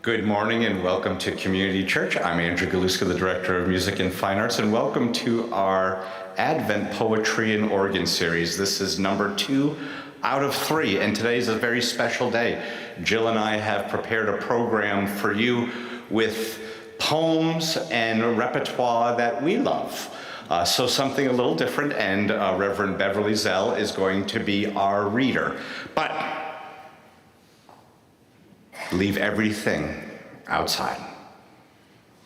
Good morning and welcome to Community Church. I'm Andrew Galuska, the Director of Music and Fine Arts, and welcome to our Advent Poetry and Organ series. This is number 2 out of 3, and today is a very special day. Jill and I have prepared a program for you with poems and repertoire that we love. So something a little different, and Reverend Beverly Zell is going to be our reader. But leave everything outside.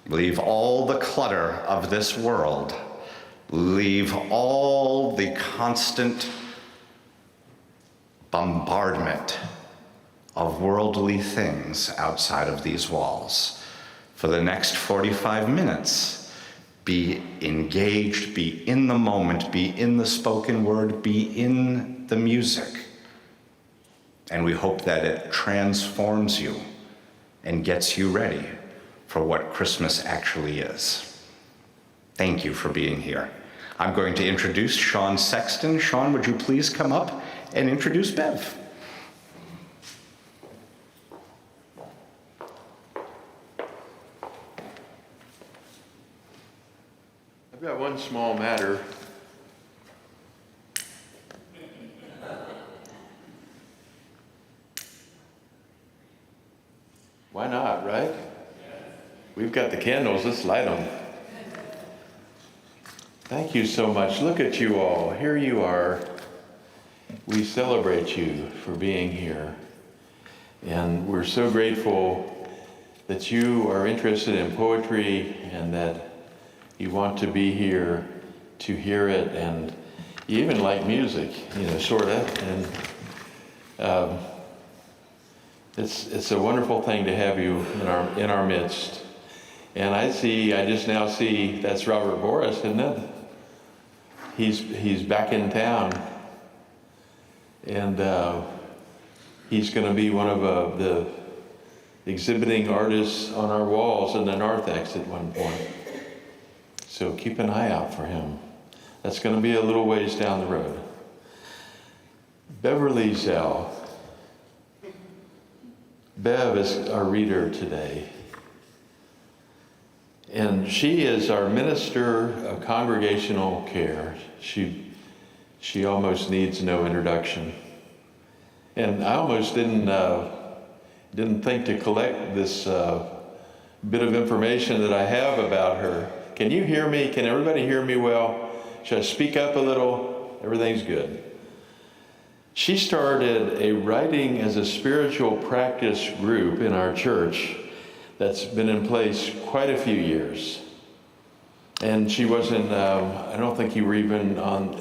Leave all the clutter of this world. Leave all the constant bombardment of worldly things outside of these walls. For the next 45 minutes, be engaged, be in the moment, be in the spoken word, be in the music. And we hope that it transforms you and gets you ready for what Christmas actually is. Thank you for being here. I'm going to introduce Sean Sexton. Sean, would you please come up and introduce Bev? I've got one small matter. Why not, right? We've got the candles, let's light them. Thank you so much. Look at you all. Here you are. We celebrate you for being here. And we're so grateful that you are interested in poetry and that you want to be here to hear it, and you even like music, sort of. And it's a wonderful thing to have you in our midst. And I just now see that's Robert Boris, isn't it? He's back in town, and he's going to be one of the exhibiting artists on our walls in the narthex at one point. So keep an eye out for him. That's going to be a little ways down the road. Beverly Zell. Bev is our reader today. And she is our minister of congregational care. She almost needs no introduction. And I almost didn't think to collect this bit of information that I have about her. Can you hear me? Can everybody hear me well? Should I speak up a little? Everything's good. She started a writing as a spiritual practice group in our church that's been in place quite a few years. And she wasn't, I don't think you were even on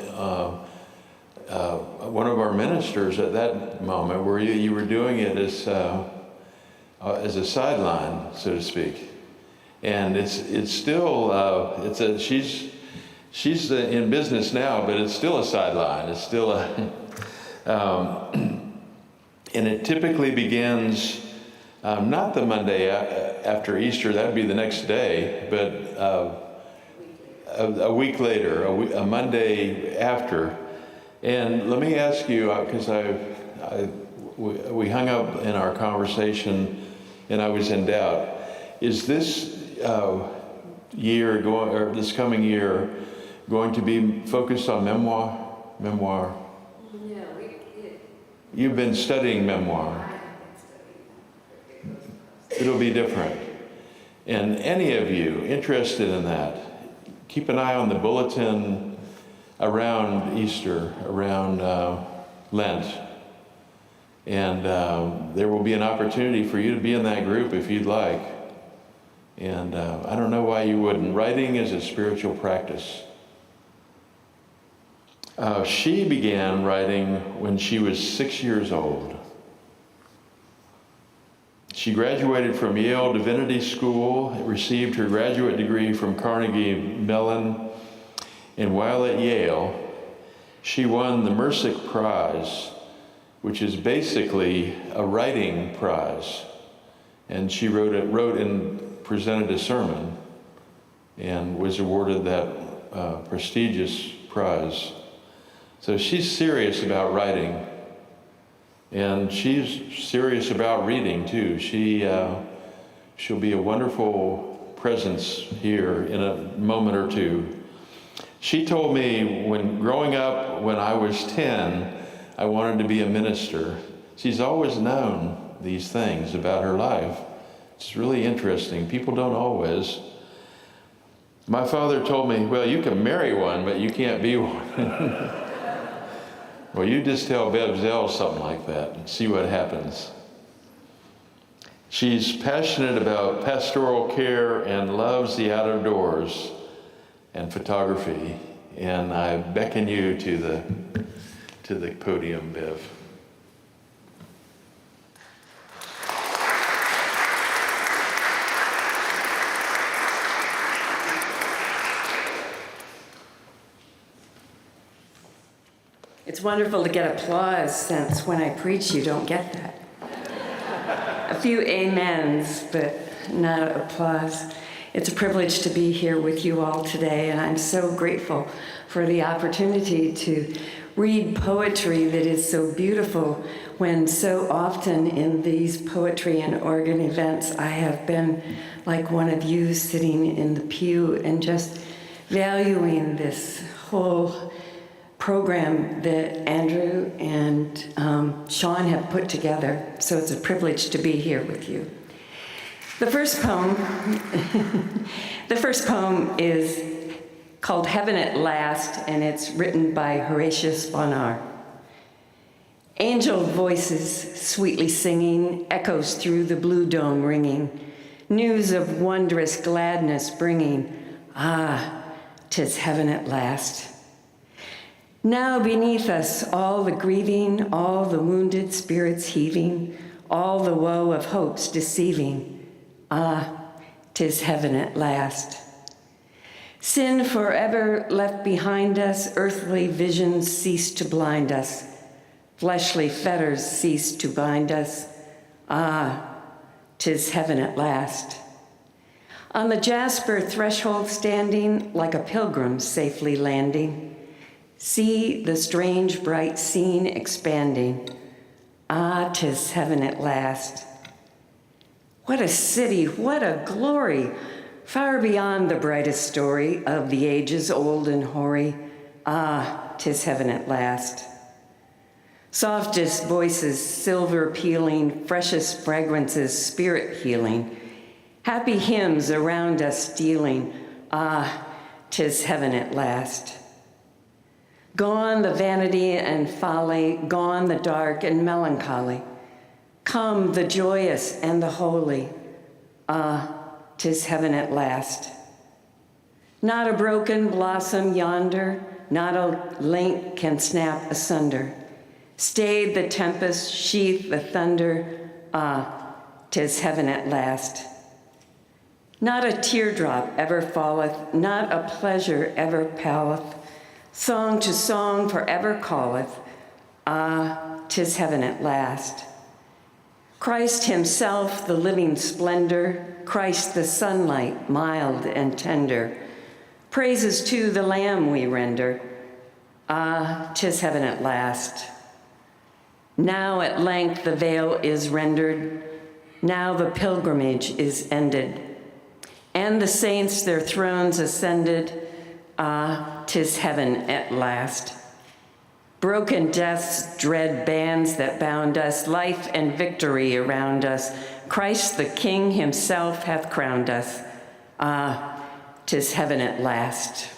one of our ministers at that moment, where you were doing it as a sideline, so to speak. And it's still, she's in business now, but it's still a sideline. It's still and it typically begins not the Monday after Easter, that'd be the next day, but a week later, a Monday after. And let me ask you, because we hung up in our conversation and I was in doubt, is this this coming year going to be focused on memoir? No, you've been studying memoir. It'll be different. And any of you interested in that, keep an eye on the bulletin around Easter, around Lent. And there will be an opportunity for you to be in that group if you'd like. And I don't know why you wouldn't. Writing is a spiritual practice. She began writing when she was 6 years old. She graduated from Yale Divinity School, received her graduate degree from Carnegie Mellon, and while at Yale, she won the Mercick Prize, which is basically a writing prize. And she wrote and presented a sermon and was awarded that prestigious prize. So she's serious about writing. And she's serious about reading too. She she'll be a wonderful presence here in a moment or two. She told me when growing up, when I was 10, I wanted to be a minister. She's always known these things about her life. It's really interesting. People don't always. My father told me, well, you can marry one, but you can't be one. Well, you just tell Bev Zell something like that and see what happens. She's passionate about pastoral care and loves the outdoors and photography. And I beckon you to the podium, Bev. It's wonderful to get applause, since when I preach, you don't get that. A few amens, but not applause. It's a privilege to be here with you all today, and I'm so grateful for the opportunity to read poetry that is so beautiful, when so often in these poetry and organ events, I have been like one of you sitting in the pew and just valuing this whole program that Andrew and Sean have put together. So it's a privilege to be here with you. The first poem is called Heaven at Last, and it's written by Horatius Bonar. Angel voices sweetly singing, echoes through the blue dome ringing, news of wondrous gladness bringing, ah, 'tis heaven at last. Now beneath us all the grieving, all the wounded spirits heaving, all the woe of hopes deceiving, ah, 'tis heaven at last. Sin forever left behind us, earthly visions cease to blind us, fleshly fetters cease to bind us, ah, 'tis heaven at last. On the jasper threshold standing, like a pilgrim safely landing, see the strange bright scene expanding, ah, 'tis heaven at last. What a city, what a glory, far beyond the brightest story of the ages old and hoary, ah, 'tis heaven at last. Softest voices, silver pealing, freshest fragrances, spirit healing, happy hymns around us stealing, ah, 'tis heaven at last. Gone the vanity and folly, gone the dark and melancholy, come the joyous and the holy, ah, 'tis heaven at last. Not a broken blossom yonder, not a link can snap asunder, stayed the tempest, sheathed the thunder, ah, 'tis heaven at last. Not a teardrop ever falleth, not a pleasure ever palleth, song to song forever calleth, ah, 'tis heaven at last. Christ himself, the living splendor, Christ the sunlight, mild and tender, praises to the Lamb we render, ah, 'tis heaven at last. Now at length the veil is rendered, now the pilgrimage is ended, and the saints their thrones ascended, ah, 'tis heaven at last. Broken death's dread bands that bound us, life and victory around us, Christ the King himself hath crowned us, ah, 'tis heaven at last.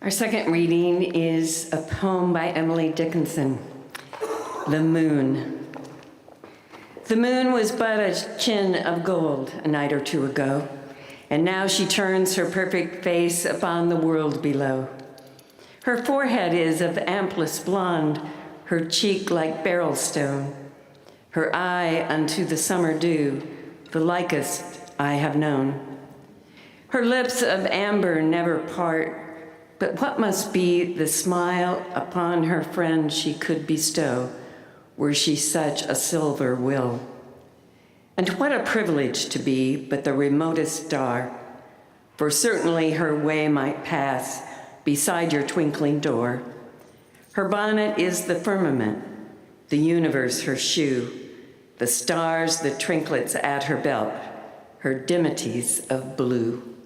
Our second reading is a poem by Emily Dickinson, The Moon. The moon was but a chin of gold a night or two ago, and now she turns her perfect face upon the world below. Her forehead is of amplest blonde, her cheek like beryl stone, her eye unto the summer dew, the likest I have known. Her lips of amber never part, but what must be the smile upon her friend she could bestow, were she such a silver will? And what a privilege to be but the remotest star, for certainly her way might pass beside your twinkling door. Her bonnet is the firmament, the universe her shoe, the stars the trinklets at her belt, her dimities of blue.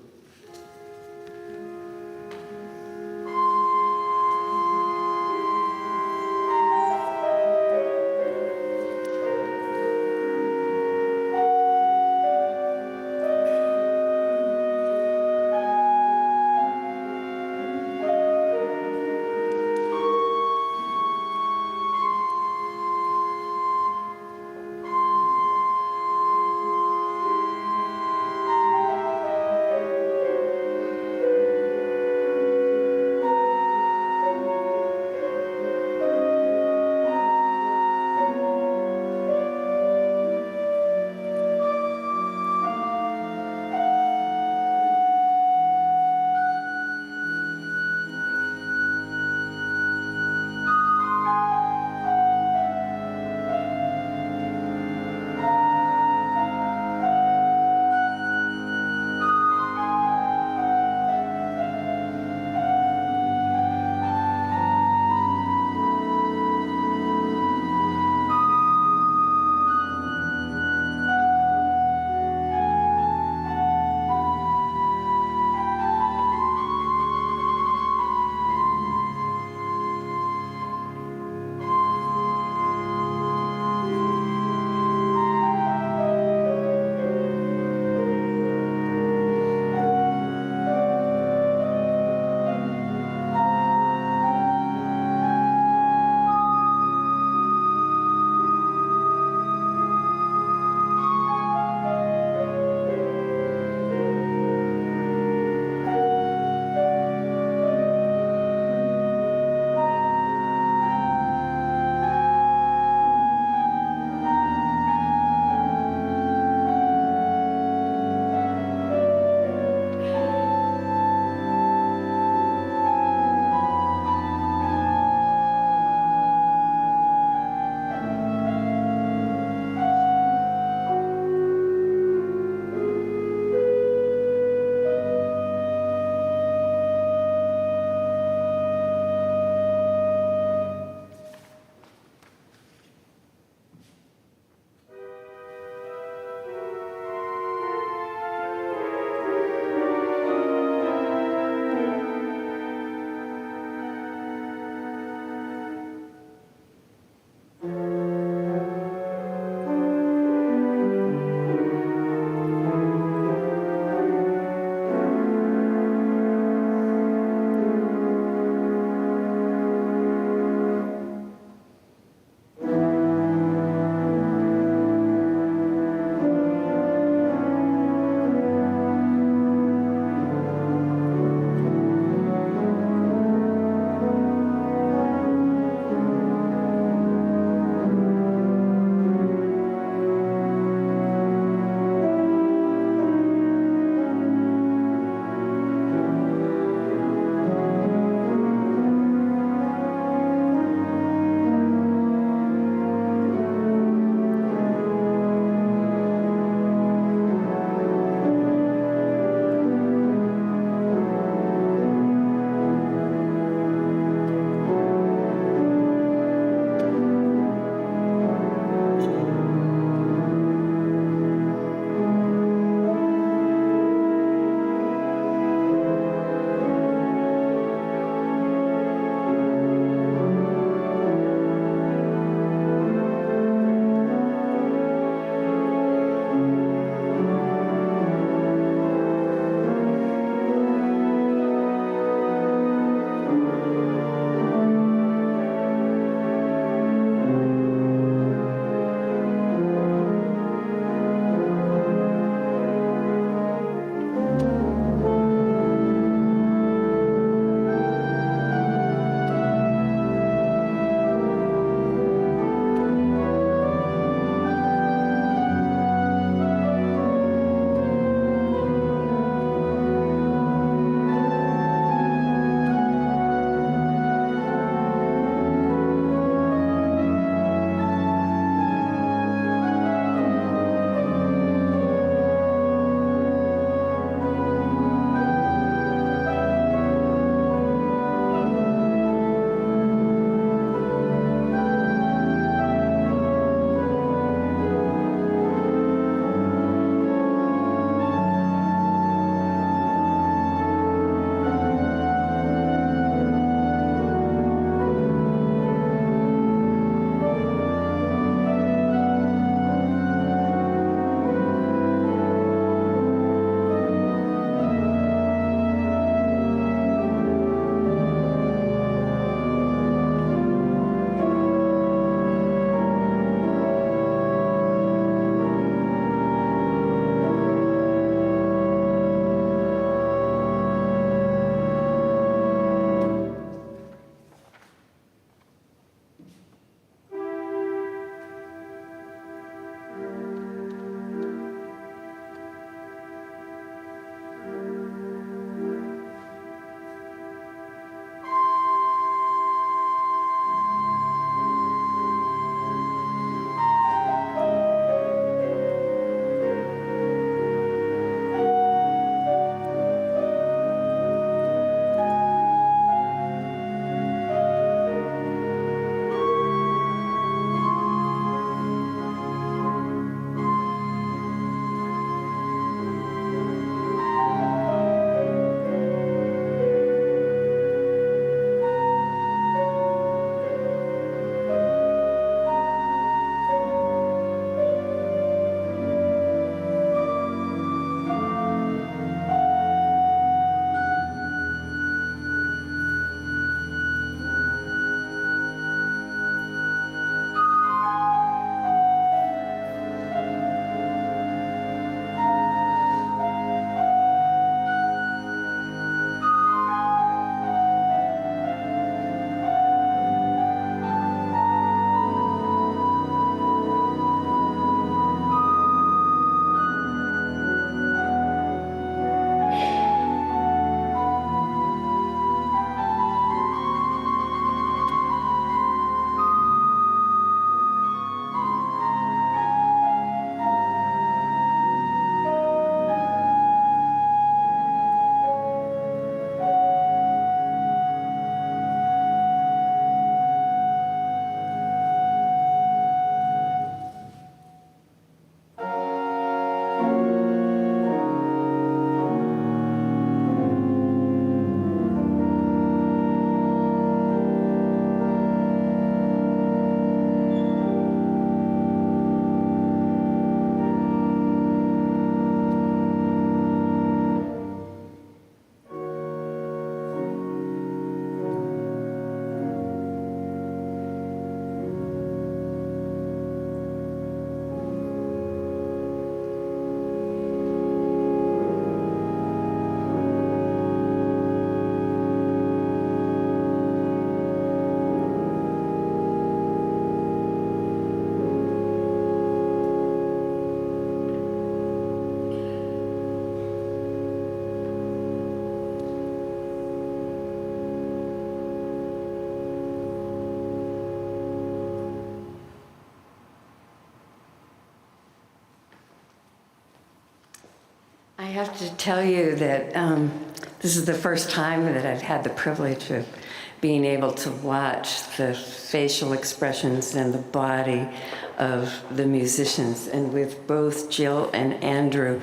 have to tell you that this is the first time that I've had the privilege of being able to watch the facial expressions and the body of the musicians. And with both Jill and Andrew,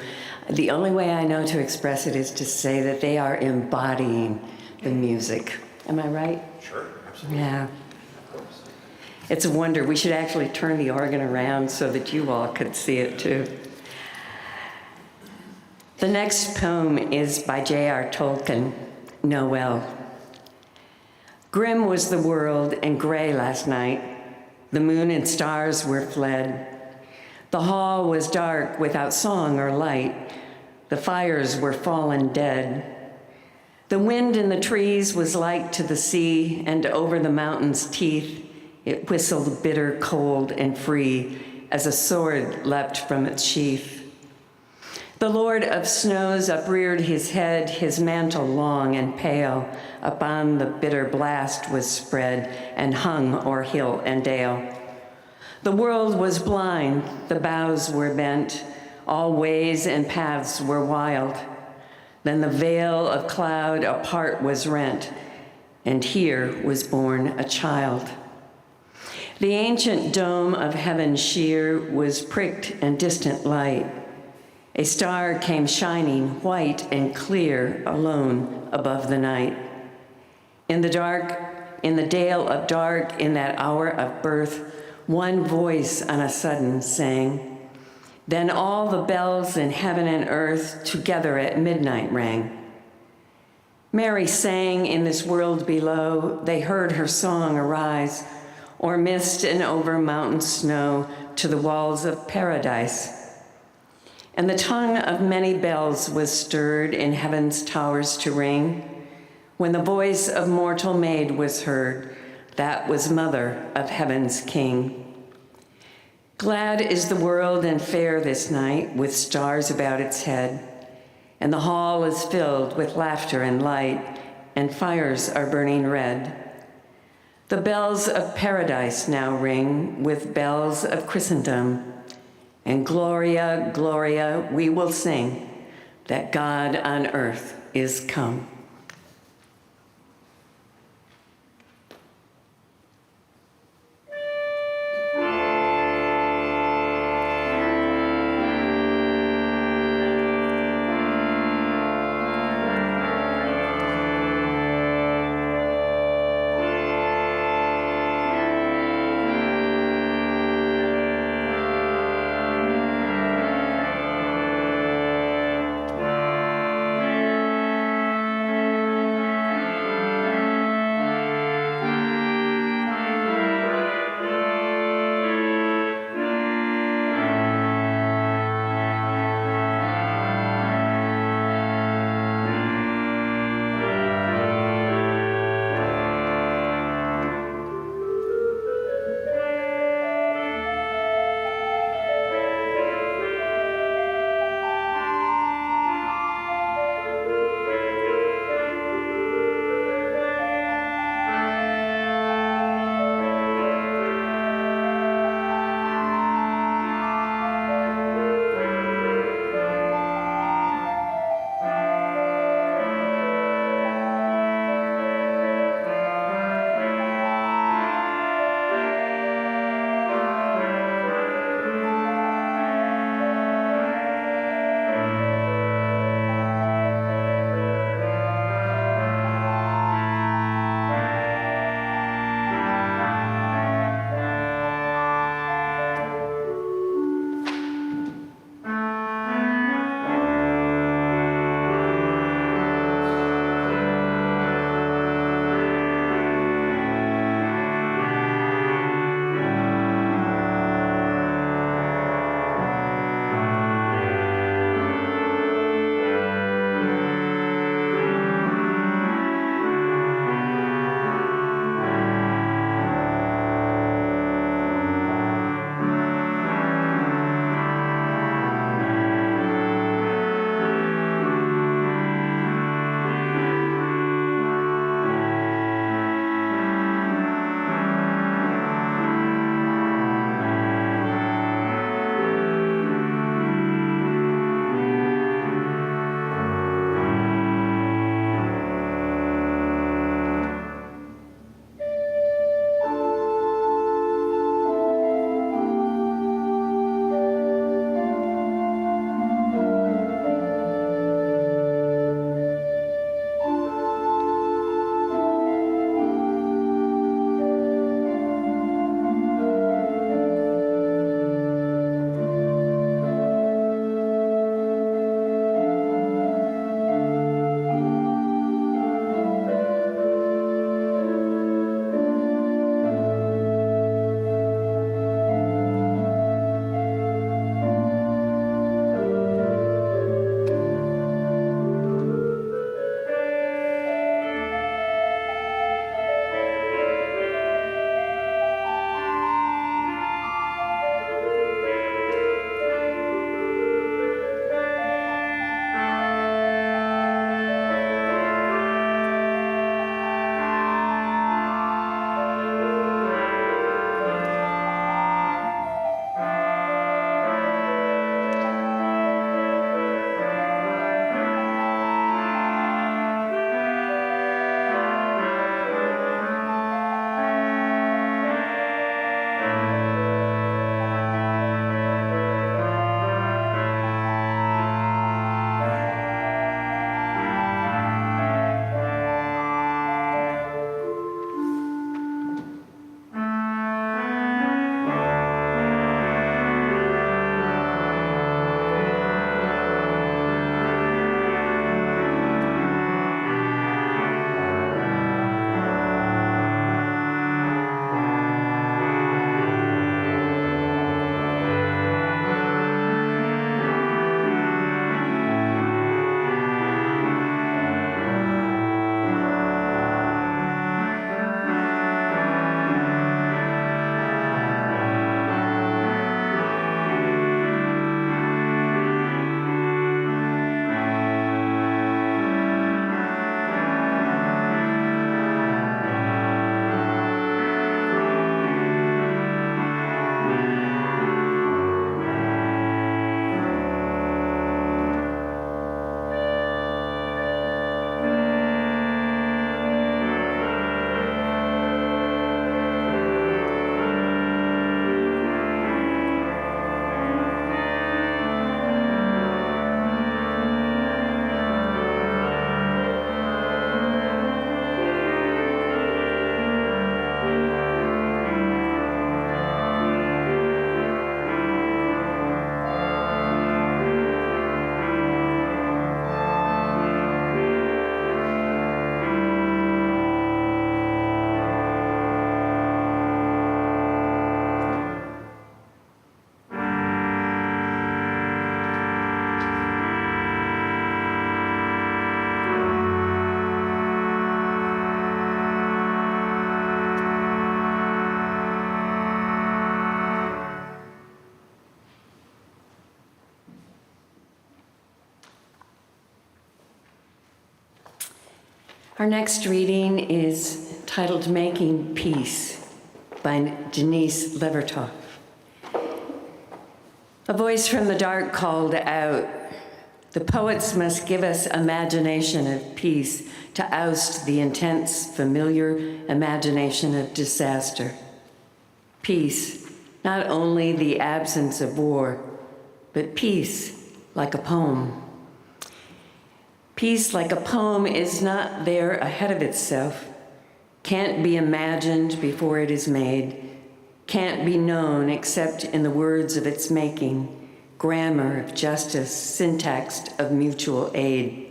the only way I know to express it is to say that they are embodying the music. Am I right? Sure, absolutely. Yeah. It's a wonder. We should actually turn the organ around so that you all could see it too. The next poem is by J.R. Tolkien, Noel. Grim was the world and gray last night. The moon and stars were fled. The hall was dark without song or light. The fires were fallen dead. The wind in the trees was like to the sea, and over the mountain's teeth it whistled bitter, cold, and free as a sword leapt from its sheath. The Lord of Snows upreared his head, his mantle long and pale upon the bitter blast was spread and hung o'er hill and dale. The world was blind, the boughs were bent, all ways and paths were wild. Then the veil of cloud apart was rent, and here was born a child. The ancient dome of heaven sheer was pricked and distant light. A star came shining white and clear alone above the night. In the dark, in the dale of dark, in that hour of birth, one voice on a sudden sang. Then all the bells in heaven and earth together at midnight rang. Mary sang in this world below, they heard her song arise, o'er mist and over mountain snow to the walls of paradise. And the tongue of many bells was stirred in heaven's towers to ring. When the voice of mortal maid was heard, that was mother of heaven's king. Glad is the world and fair this night, with stars about its head. And the hall is filled with laughter and light, and fires are burning red. The bells of paradise now ring with bells of Christendom. And Gloria, Gloria, we will sing that God on earth is come. Our next reading is titled Making Peace by Denise Levertov. A voice from the dark called out, "The poets must give us imagination of peace to oust the intense, familiar imagination of disaster. Peace, not only the absence of war, but peace like a poem. Peace like a poem is not there ahead of itself, can't be imagined before it is made, can't be known except in the words of its making, grammar of justice, syntax of mutual aid.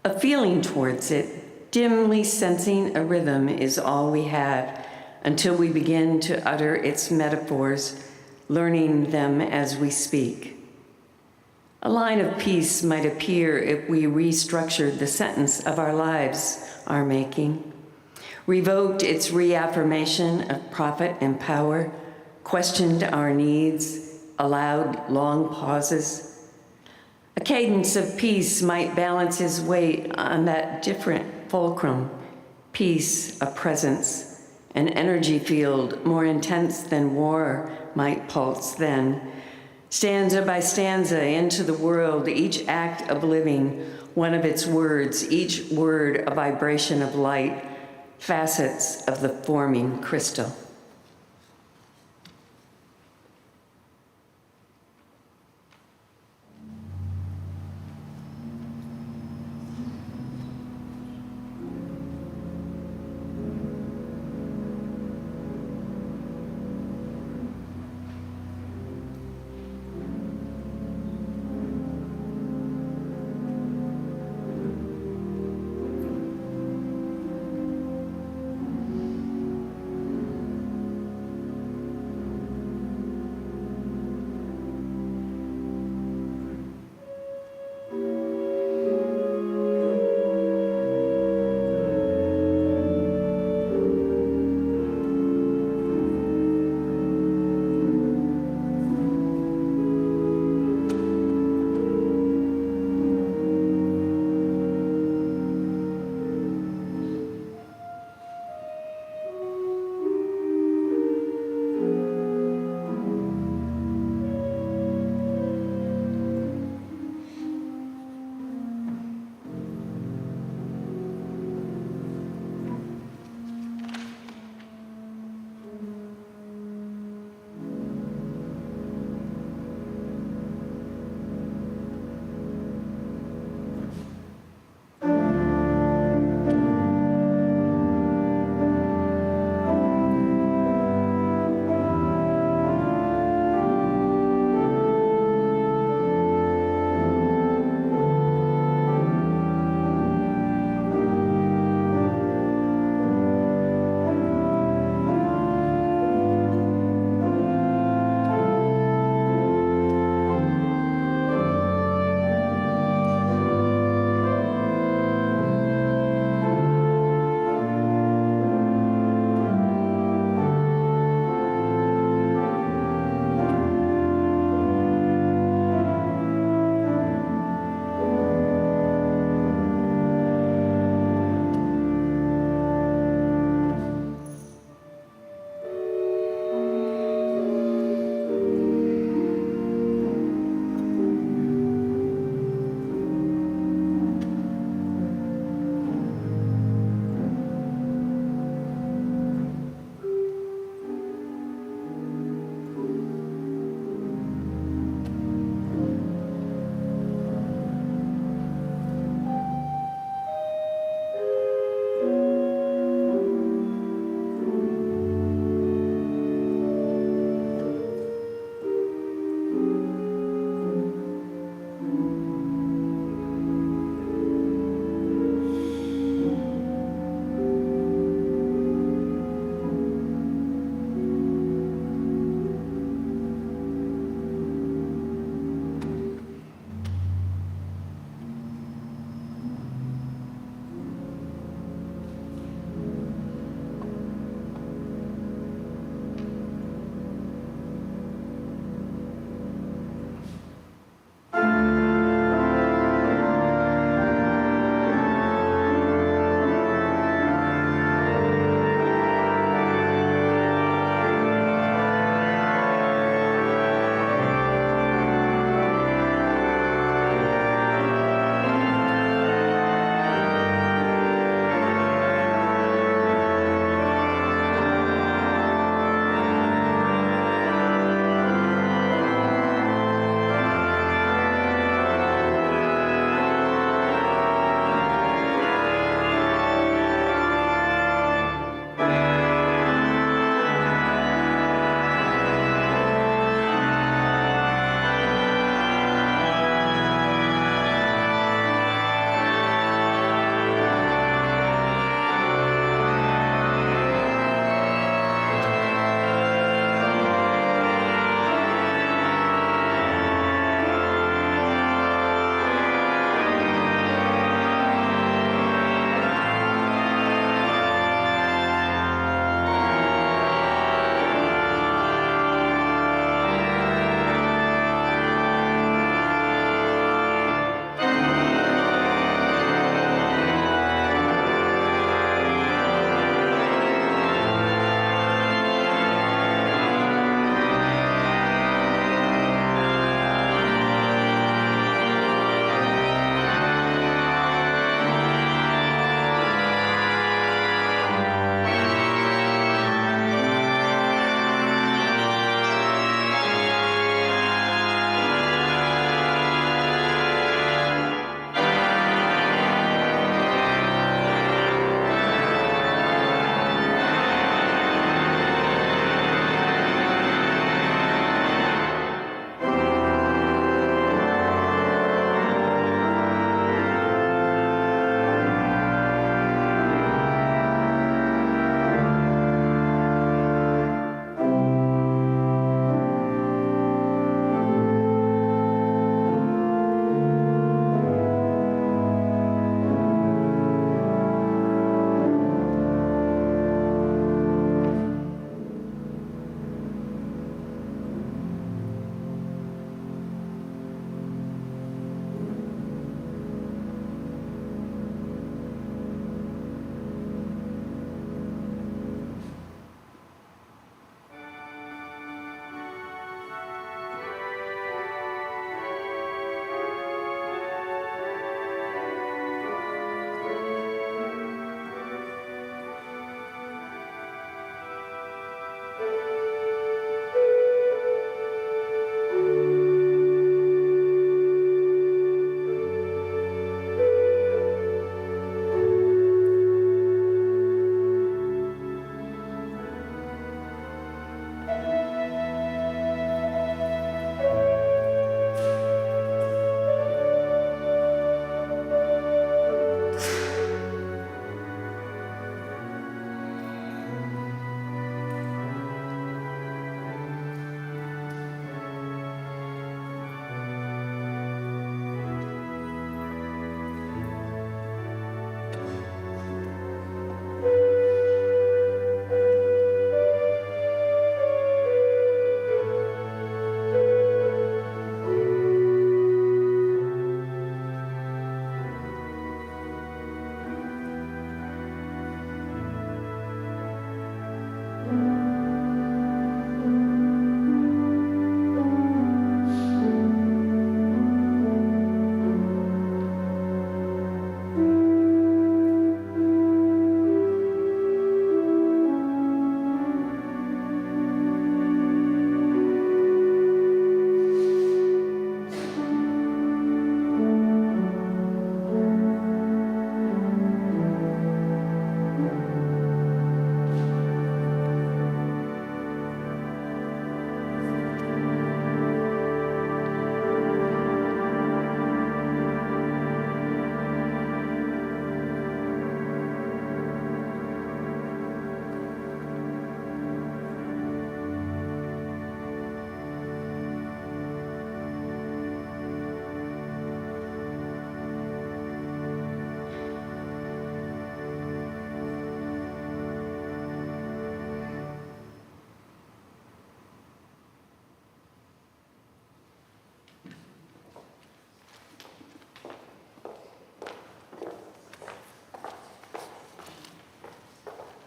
A feeling towards it, dimly sensing a rhythm, is all we have until we begin to utter its metaphors, learning them as we speak. A line of peace might appear if we restructured the sentence of our lives are making, revoked its reaffirmation of profit and power, questioned our needs, allowed long pauses. A cadence of peace might balance his weight on that different fulcrum, peace, a presence, an energy field more intense than war might pulse then. Stanza by stanza into the world, each act of living, one of its words, each word a vibration of light, facets of the forming crystal.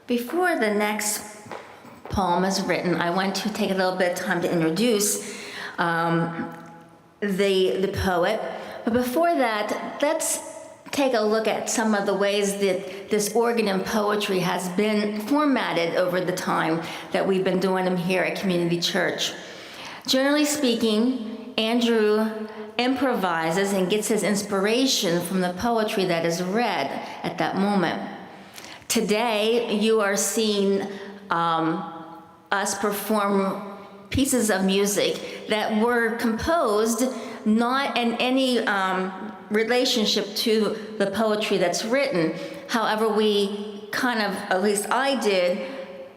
Before the next poem is written, I want to take a little bit of time to introduce the poet. But before that, let's take a look at some of the ways that this organ and poetry has been formatted over the time that we've been doing them here at Community Church. Generally speaking, Andrew improvises and gets his inspiration from the poetry that is read at that moment. Today, you are seeing us perform pieces of music that were composed not in any relationship to the poetry that's written. However, we kind of, at least I did,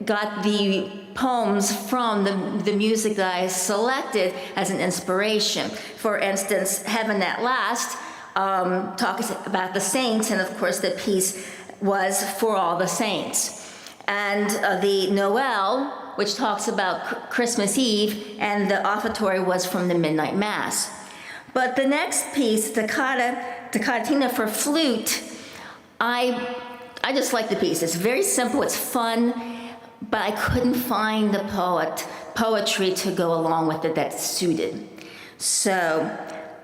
got the poems from the music that I selected as an inspiration. For instance, Heaven at Last talks about the saints, and of course the piece was For All the Saints. And the Noel, which talks about Christmas Eve, and the offertory was from the Midnight Mass. But the next piece, Toccatina for flute, I just like the piece. It's very simple, it's fun, but I couldn't find the poetry to go along with it that suited. So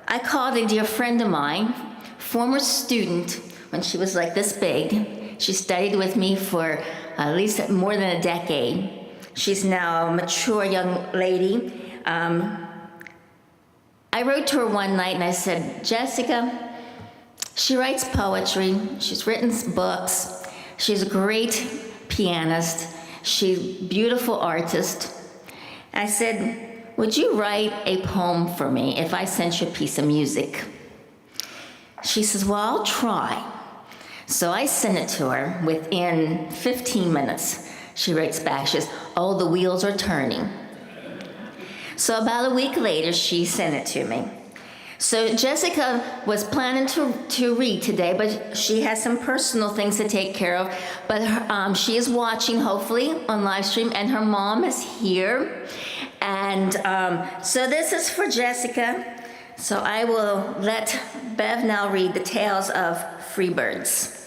I called a dear friend of mine, former student, when she was like this big. She studied with me for at least more than a decade. She's now a mature young lady. I wrote to her one night and I said, Jessica, she writes poetry, she's written books, she's a great pianist, she's a beautiful artist. I said, would you write a poem for me if I sent you a piece of music? She says, well, I'll try. So I sent it to her. Within 15 minutes, she writes back, she says, oh, the wheels are turning. So about a week later, she sent it to me. So Jessica was planning to read today, but she has some personal things to take care of. But her, she is watching, hopefully, on live stream, and her mom is here. And so this is for Jessica. So I will let Bev now read the Tales of Free Birds.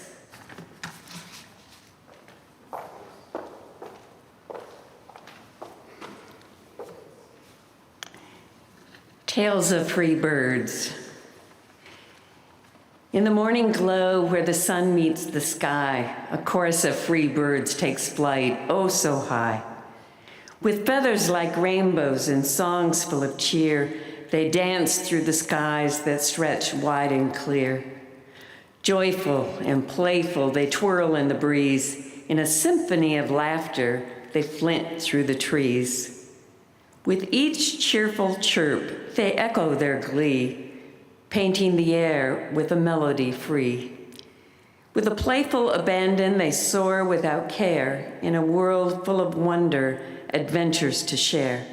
Tales of Free Birds. In the morning glow where the sun meets the sky, a chorus of free birds takes flight, oh so high. With feathers like rainbows and songs full of cheer, they dance through the skies that stretch wide and clear. Joyful and playful, they twirl in the breeze. In a symphony of laughter, they flint through the trees. With each cheerful chirp, they echo their glee, painting the air with a melody free. With a playful abandon, they soar without care in a world full of wonder, adventures to share.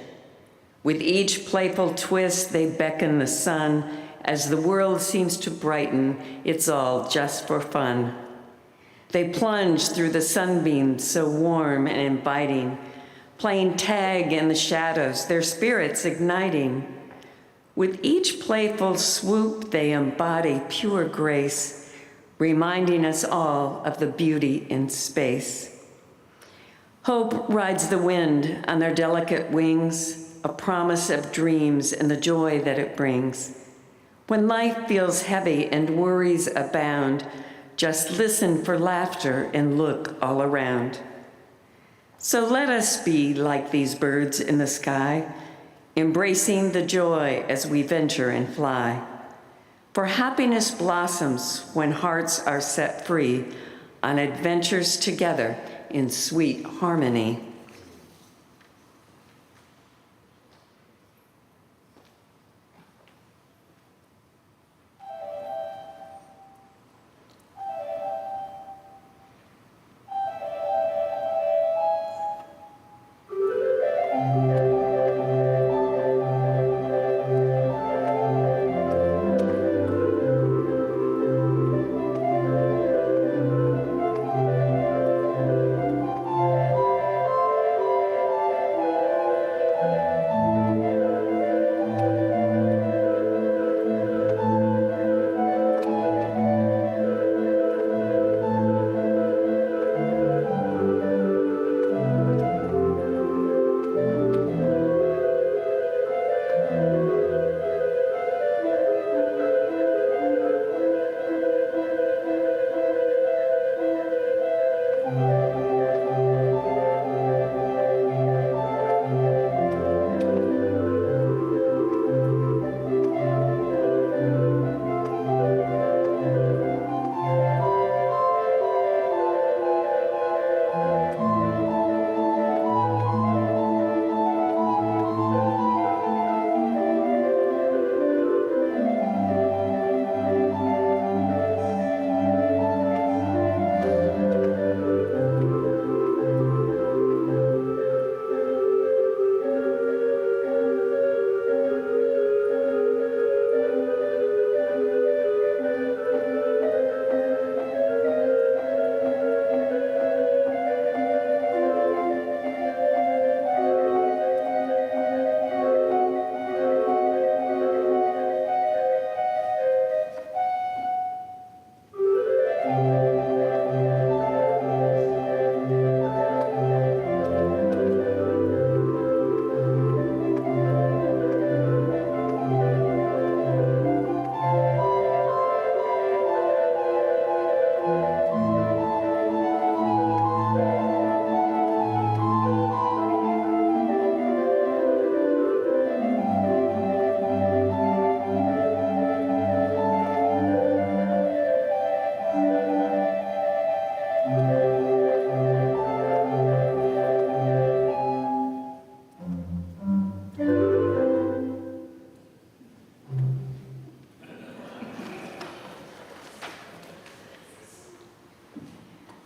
With each playful twist, they beckon the sun. As the world seems to brighten, it's all just for fun. They plunge through the sunbeams so warm and inviting, playing tag in the shadows, their spirits igniting. With each playful swoop, they embody pure grace, reminding us all of the beauty in space. Hope rides the wind on their delicate wings, a promise of dreams and the joy that it brings. When life feels heavy and worries abound, just listen for laughter and look all around. So let us be like these birds in the sky, embracing the joy as we venture and fly. For happiness blossoms when hearts are set free on adventures together in sweet harmony.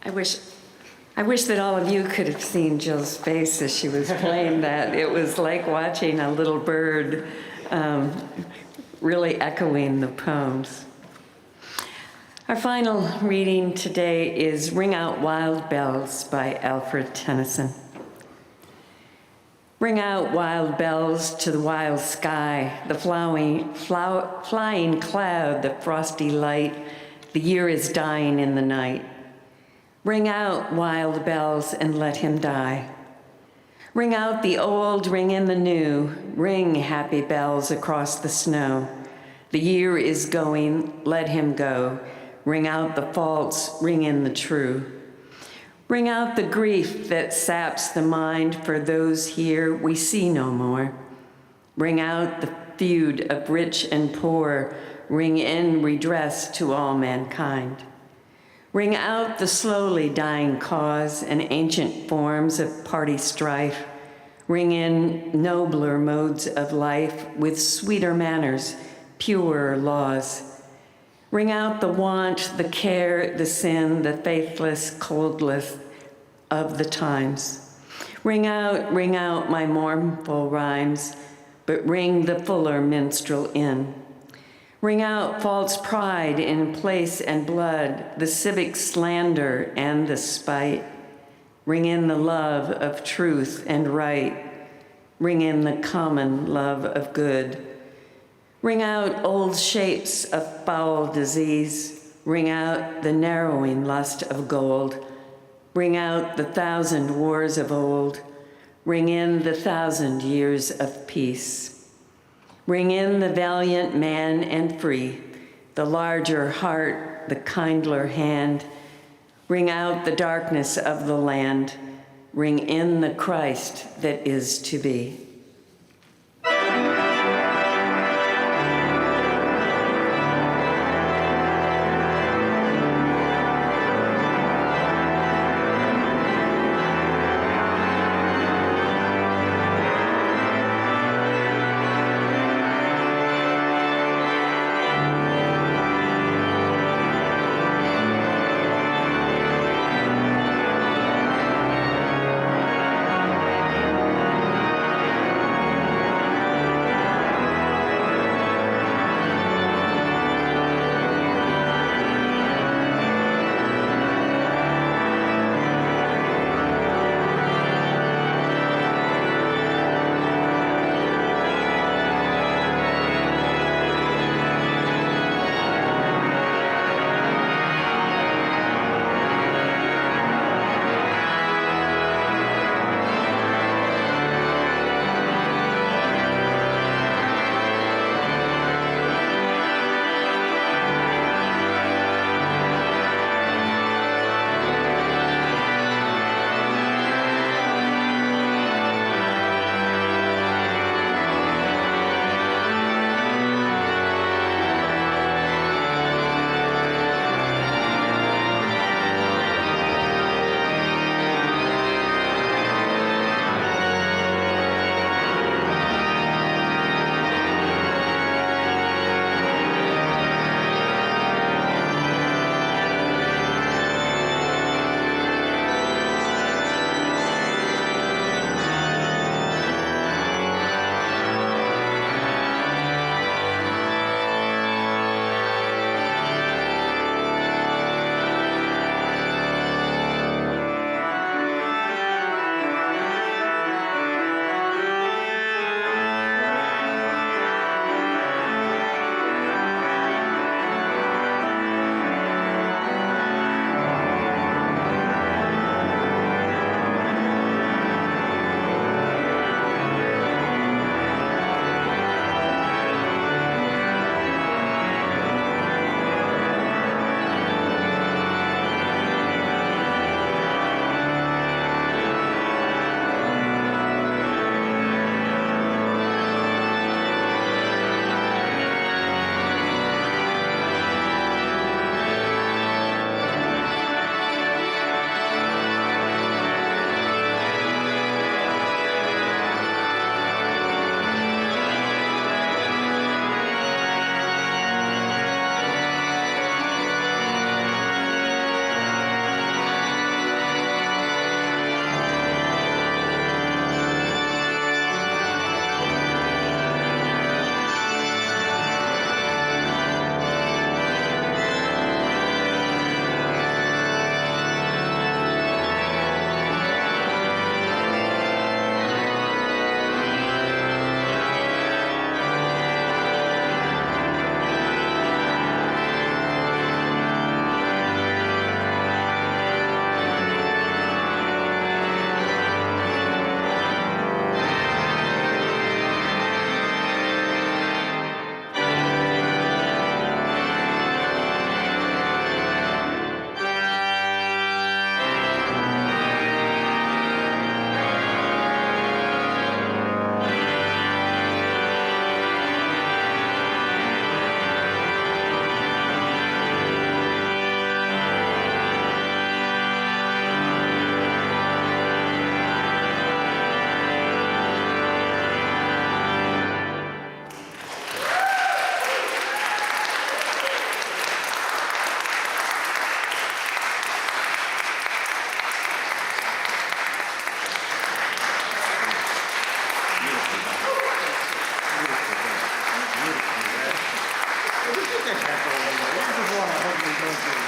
I wish that all of you could have seen Jill's face as she was playing that. It was like watching a little bird really echoing the poems. Our final reading today is Ring Out Wild Bells by Alfred Tennyson. Ring out wild bells to the wild sky, the flying cloud, the frosty light, the year is dying in the night. Ring out wild bells and let him die. Ring out the old, ring in the new, ring happy bells across the snow. The year is going, let him go. Ring out the false, ring in the true. Ring out the grief that saps the mind for those here we see no more. Ring out the feud of rich and poor, ring in redress to all mankind. Ring out the slowly dying cause and ancient forms of party strife. Ring in nobler modes of life with sweeter manners, purer laws. Ring out the want, the care, the sin, the faithless coldness of the times. Ring out my mournful rhymes, but ring the fuller minstrel in. Ring out false pride in place and blood, the civic slander and the spite. Ring in the love of truth and right. Ring in the common love of good. Ring out old shapes of foul disease. Ring out the narrowing lust of gold. Ring out the 1,000 wars of old. Ring in the 1,000 years of peace. Ring in the valiant man and free, the larger heart, the kindler hand. Ring out the darkness of the land. Ring in the Christ that is to be. Thank you.